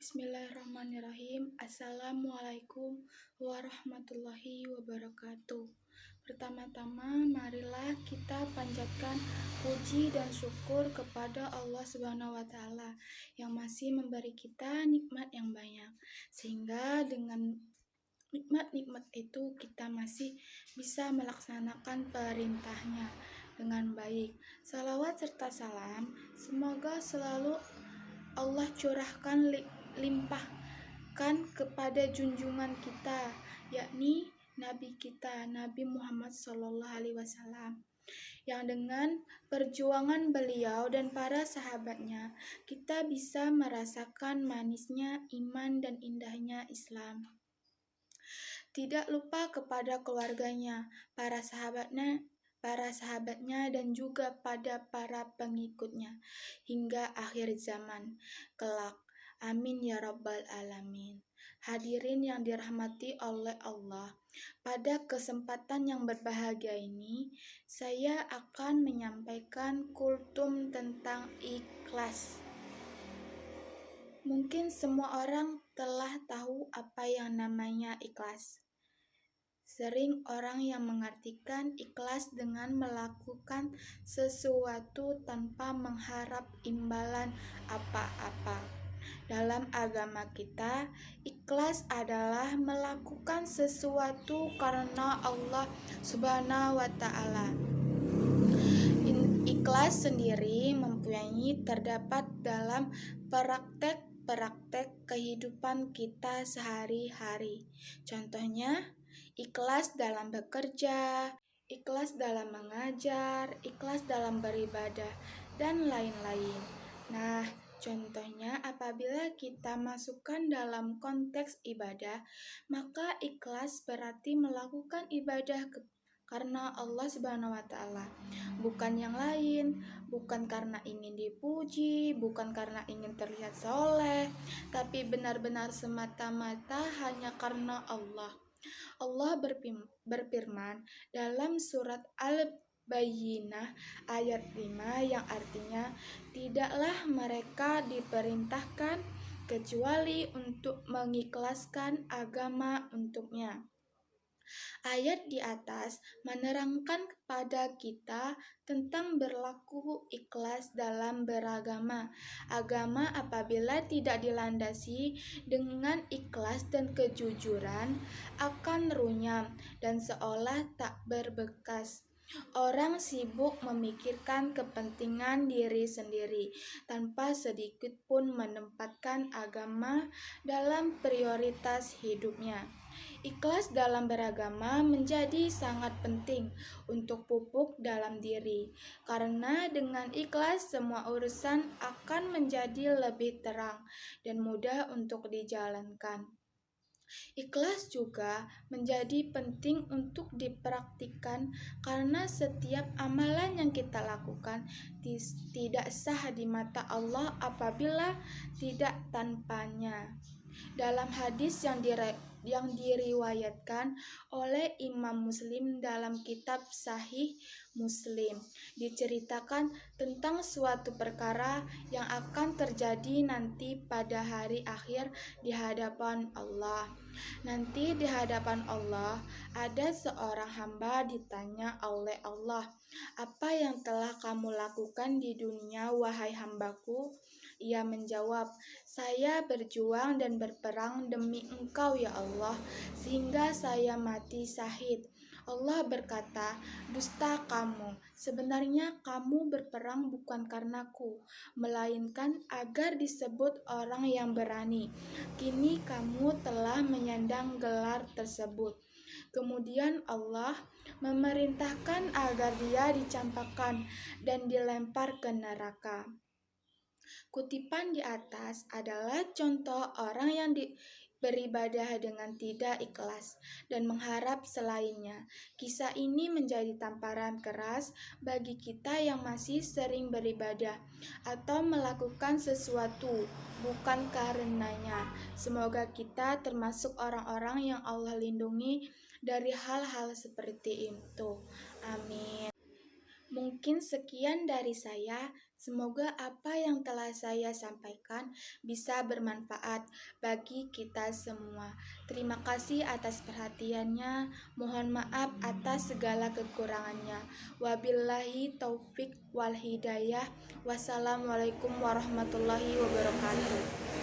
Bismillahirrahmanirrahim. Assalamualaikum warahmatullahi wabarakatuh. Pertama-tama, marilah kita panjatkan puji dan syukur kepada Allah Subhanahu wa Ta'ala yang masih memberi kita nikmat yang banyak, sehingga dengan nikmat-nikmat itu kita masih bisa melaksanakan perintahnya dengan baik. Salawat serta salam semoga selalu Allah curahkan limpahkan kepada junjungan kita, yakni Nabi kita, Nabi Muhammad SAW, yang dengan perjuangan beliau dan para sahabatnya, kita bisa merasakan manisnya iman dan indahnya Islam. Tidak lupa kepada keluarganya, para sahabatnya dan juga pada para pengikutnya hingga akhir zaman kelak. Amin ya rabbal alamin. Hadirin yang dirahmati oleh Allah, pada kesempatan yang berbahagia ini saya akan menyampaikan kultum tentang ikhlas. Mungkin semua orang telah tahu apa yang namanya ikhlas. Sering orang yang mengartikan ikhlas dengan melakukan sesuatu tanpa mengharap imbalan apa-apa. Dalam agama kita, ikhlas adalah melakukan sesuatu karena Allah Subhanahu wa Ta'ala. Ikhlas sendiri mempunyai terdapat dalam praktek kehidupan kita sehari-hari. Contohnya, ikhlas dalam bekerja, ikhlas dalam mengajar, ikhlas dalam beribadah, dan lain-lain. Nah, contohnya apabila kita masukkan dalam konteks ibadah, maka ikhlas berarti melakukan ibadah karena Allah Subhanahu wa Ta'ala, bukan yang lain, bukan karena ingin dipuji, bukan karena ingin terlihat soleh, tapi benar-benar semata-mata hanya karena Allah. Allah berfirman dalam surat Al-Bayyinah ayat 5 yang artinya, tidaklah mereka diperintahkan kecuali untuk mengikhlaskan agama untuknya. Ayat di atas menerangkan kepada kita tentang berlaku ikhlas dalam beragama. Agama apabila tidak dilandasi dengan ikhlas dan kejujuran akan runyam dan seolah tak berbekas. Orang sibuk memikirkan kepentingan diri sendiri tanpa sedikit pun menempatkan agama dalam prioritas hidupnya. Ikhlas dalam beragama menjadi sangat penting untuk pupuk dalam diri, karena dengan ikhlas semua urusan akan menjadi lebih terang dan mudah untuk dijalankan. Ikhlas juga menjadi penting untuk dipraktikkan karena setiap amalan yang kita lakukan tidak sah di mata Allah apabila tidak tanpanya. Dalam hadis yang diriwayatkan oleh Imam Muslim dalam kitab Sahih Muslim, diceritakan tentang suatu perkara yang akan terjadi nanti pada hari akhir di hadapan Allah. Nanti di hadapan Allah ada seorang hamba ditanya oleh Allah, "Apa yang telah kamu lakukan di dunia, wahai hambaku?" Ia menjawab, "Saya berjuang dan berperang demi Engkau ya Allah, sehingga saya mati syahid." Allah berkata, "Dusta kamu, sebenarnya kamu berperang bukan karenaku, melainkan agar disebut orang yang berani. Kini kamu telah menyandang gelar tersebut." Kemudian Allah memerintahkan agar dia dicampakkan dan dilempar ke neraka. Kutipan di atas adalah contoh orang yang beribadah dengan tidak ikhlas dan mengharap selainnya. Kisah ini menjadi tamparan keras bagi kita yang masih sering beribadah atau melakukan sesuatu bukan karenanya. Semoga kita termasuk orang-orang yang Allah lindungi dari hal-hal seperti itu. Amin. Mungkin sekian dari saya. Semoga apa yang telah saya sampaikan bisa bermanfaat bagi kita semua. Terima kasih atas perhatiannya. Mohon maaf atas segala kekurangannya. Wabillahi taufik wal hidayah. Wassalamualaikum warahmatullahi wabarakatuh.